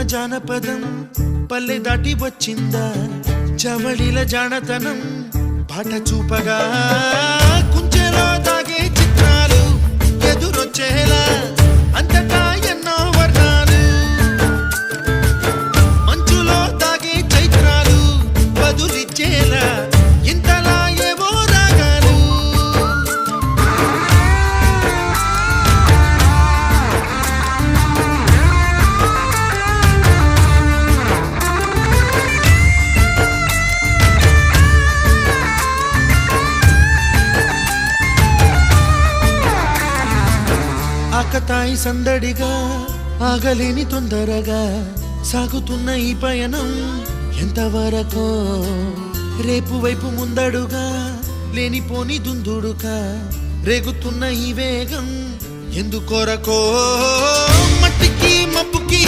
జానపదం పల్లె దాటి వచ్చిందా చవళిల జానతనం పాట చూపగా కుంచెలో దాగే చిత్రాలు ఎదురొచ్చేలా అంతటా ఎన్నో వర్ణాలు మంచులో దాగే చైత్రాలు బదులిచ్చేలా ఇంతలా ఏవో రాగాలు ఆకతాయి సందడిగా ఆగలేని తొందరగా సాగుతున్న ఈ పయనం ఎంతవరకో రేపు వైపు ముందడుగా లేనిపోని దుందుడుగా రేగుతున్న ఈ వేగం ఎందుకొరకో మట్టికి మబ్బుకి